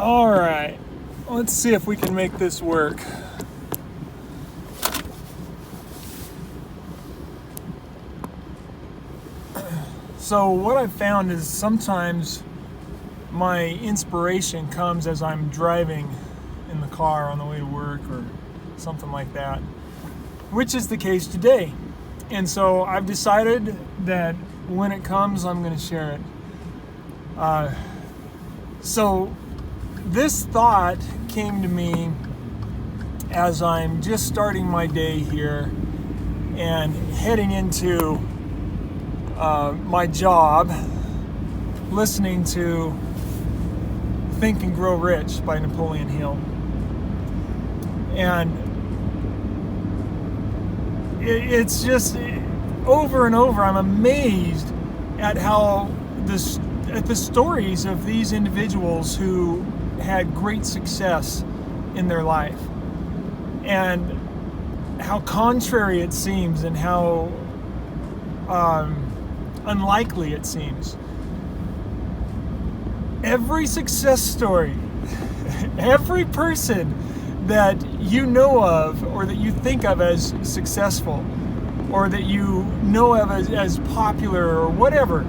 All right, let's see if we can make this work. So what I've found is sometimes my inspiration comes as I'm driving in the car on the way to work or something like that, which is the case today. And so I've decided that when it comes, I'm going to share it. So this thought came to me as I'm just starting my day here and heading into my job, listening to Think and Grow Rich by Napoleon Hill. And it's just over and over, I'm amazed at how at the stories of these individuals who had great success in their life, and how contrary it seems and how unlikely it seems. Every success story, every person that you know of or that you think of as successful or that you know of as popular or whatever,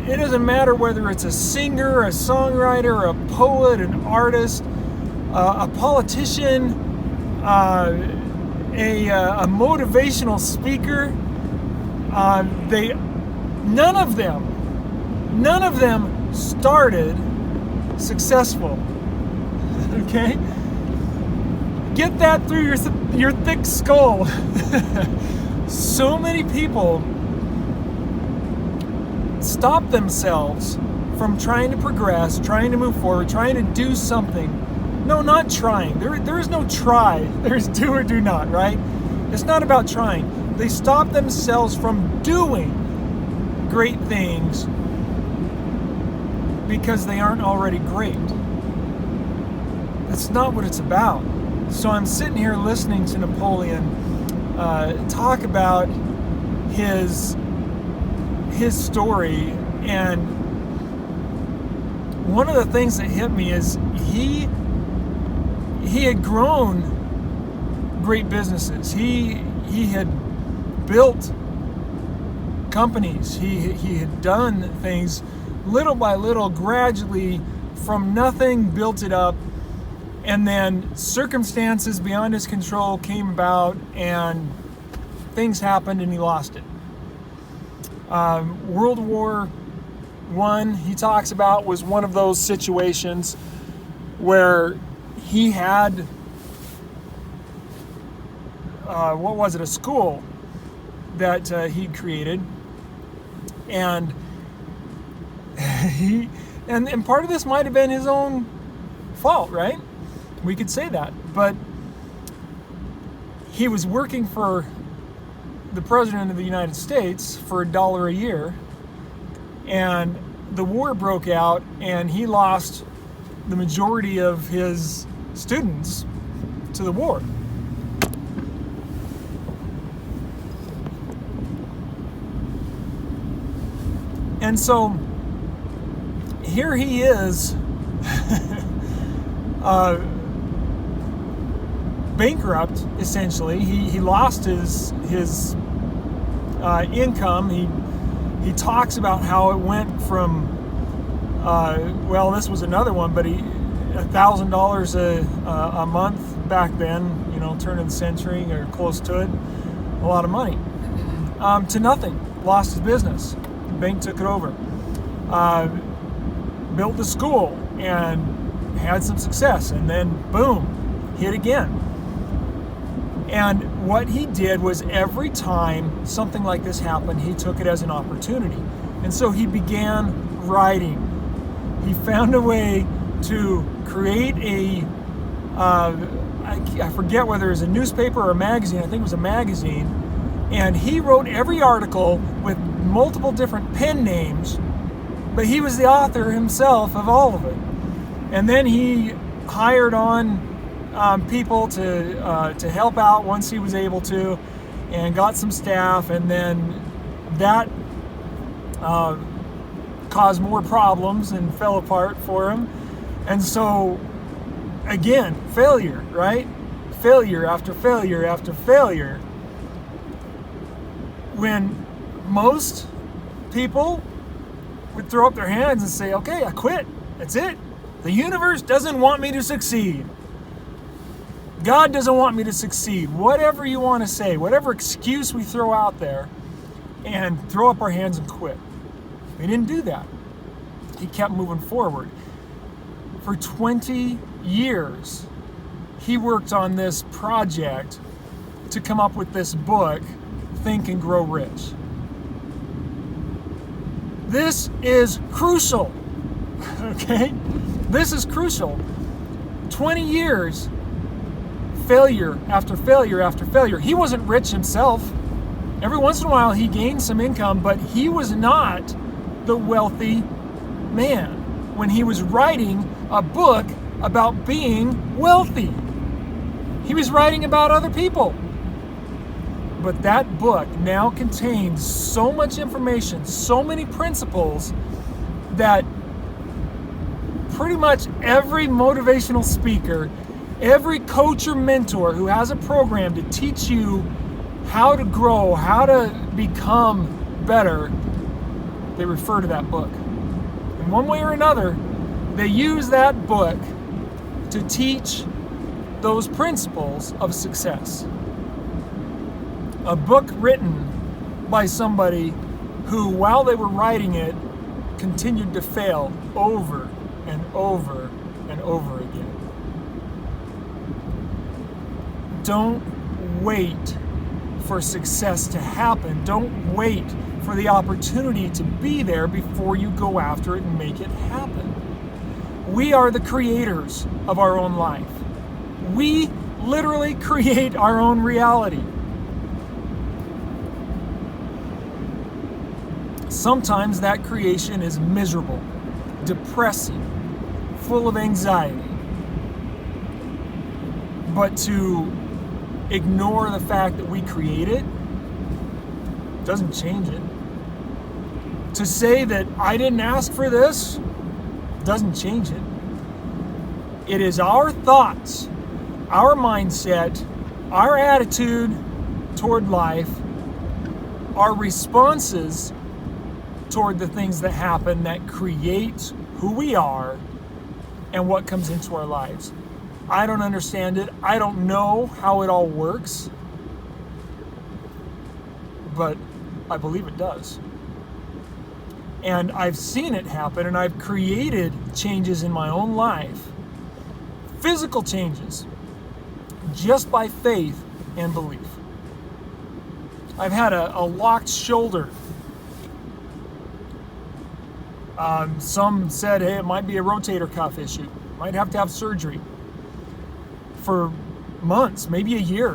it doesn't matter whether it's a singer, a songwriter, a poet, an artist, a politician, a motivational speaker. None of them started successful. Okay? Get that through your thick skull. So many people stop themselves from trying to progress, trying to move forward, trying to do something. No, not trying. There is no try. There's do or do not, right? It's not about trying. They stop themselves from doing great things because they aren't already great. That's not what it's about. So I'm sitting here listening to Napoleon talk about his story, and one of the things that hit me is he had grown great businesses. He had built companies. He had done things little by little, gradually, from nothing, built it up, and then circumstances beyond his control came about and things happened and he lost it. World War I, he talks about, was one of those situations where he had a school that he'd created, and and part of this might have been his own fault, right? We could say that, but he was working for the President of the United States for $1 a year, and the war broke out, and he lost the majority of his students to the war. And so here he is, bankrupt, essentially. He lost his income. He talks about how it went from, this was another one, but $1,000 a month back then, turn of the century or close to it, a lot of money, to nothing. Lost his business. The bank took it over. Built the school and had some success, and then boom, hit again. And what he did was, every time something like this happened, he took it as an opportunity. And so he began writing. He found a way to create I forget whether it was a newspaper or a magazine. I think it was a magazine. And he wrote every article with multiple different pen names, but he was the author himself of all of it. And then he hired on people to help out once he was able to, and got some staff, and then that caused more problems and fell apart for him. And so, again, failure, right? Failure after failure after failure. When most people would throw up their hands and say, okay, I quit. That's it. The universe doesn't want me to succeed. God doesn't want me to succeed. Whatever you want to say, whatever excuse we throw out there, and throw up our hands and quit. He didn't do that. He kept moving forward. For 20 years, he worked on this project to come up with this book, Think and Grow Rich. This is crucial, okay? This is crucial. 20 years, failure after failure after failure. He wasn't rich himself. Every once in a while he gained some income, but he was not the wealthy man when he was writing a book about being wealthy. He was writing about other people. But that book now contains so much information, so many principles, that pretty much every motivational speaker, every coach or mentor who has a program to teach you how to grow, how to become better, they refer to that book. In one way or another, they use that book to teach those principles of success. A book written by somebody who, while they were writing it, continued to fail over and over and over again. Don't wait for success to happen. Don't wait for the opportunity to be there before you go after it and make it happen. We are the creators of our own life. We literally create our own reality. Sometimes that creation is miserable, depressing, full of anxiety. But to ignore the fact that we create it doesn't change it. To say that I didn't ask for this doesn't change it. It is our thoughts, our mindset, our attitude toward life, our responses toward the things that happen that create who we are and what comes into our lives. I don't understand it. I don't know how it all works, but I believe it does. And I've seen it happen, and I've created changes in my own life, physical changes, just by faith and belief. I've had a locked shoulder. Some said, hey, it might be a rotator cuff issue. Might have to have surgery. For months, maybe a year,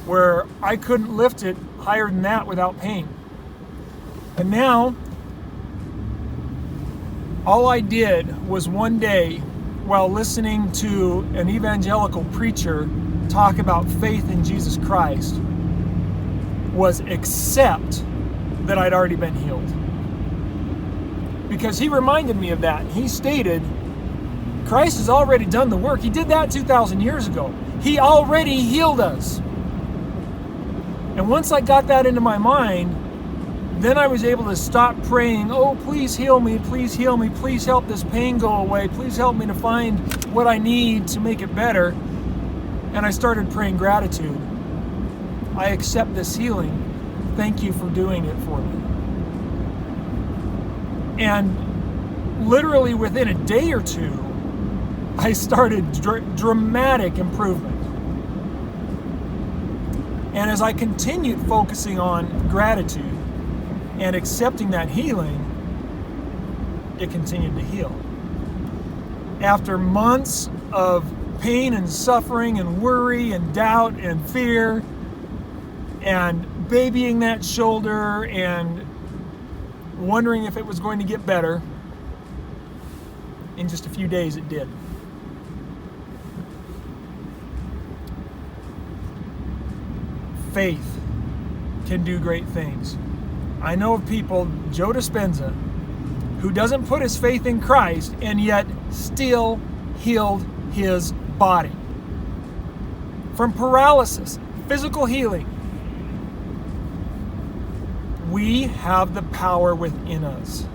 where I couldn't lift it higher than that without pain. And now, all I did was one day, while listening to an evangelical preacher talk about faith in Jesus Christ, was accept that I'd already been healed. Because he reminded me of that. He stated, Christ has already done the work. He did that 2,000 years ago. He already healed us. And once I got that into my mind, then I was able to stop praying, oh, please heal me, please heal me, please help this pain go away, please help me to find what I need to make it better. And I started praying gratitude. I accept this healing. Thank you for doing it for me. And literally within a day or two, I started dramatic improvement. And as I continued focusing on gratitude and accepting that healing, it continued to heal. After months of pain and suffering and worry and doubt and fear and babying that shoulder and wondering if it was going to get better, in just a few days it did. Faith can do great things. I know of people, Joe Dispenza, who doesn't put his faith in Christ and yet still healed his body. From paralysis, physical healing. We have the power within us.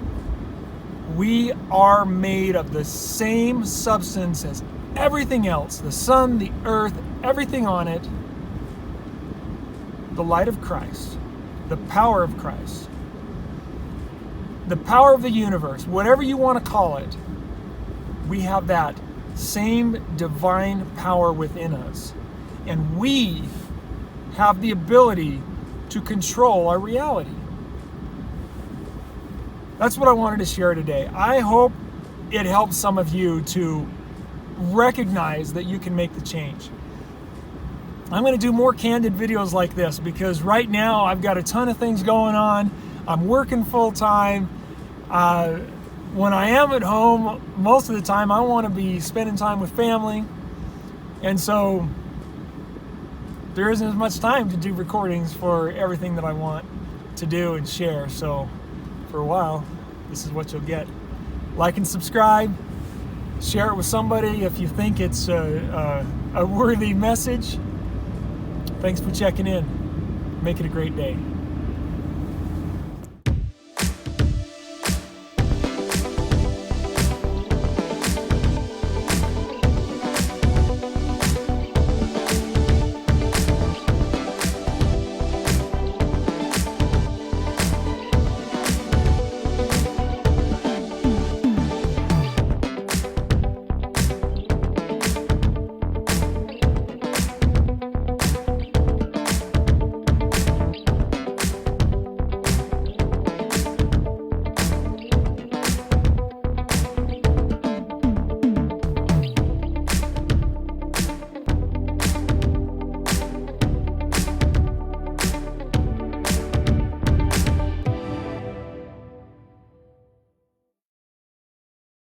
We are made of the same substance as everything else, the sun, the earth, everything on it. The light of Christ, the power of Christ, the power of the universe, whatever you want to call it, we have that same divine power within us. And we have the ability to control our reality. That's what I wanted to share today. I hope it helps some of you to recognize that you can make the change. I'm going to do more candid videos like this because right now I've got a ton of things going on. I'm working full time. When I am at home, most of the time I want to be spending time with family. And so there isn't as much time to do recordings for everything that I want to do and share. So for a while, this is what you'll get. Like and subscribe. Share it with somebody if you think it's a worthy message. Thanks for checking in. Make it a great day.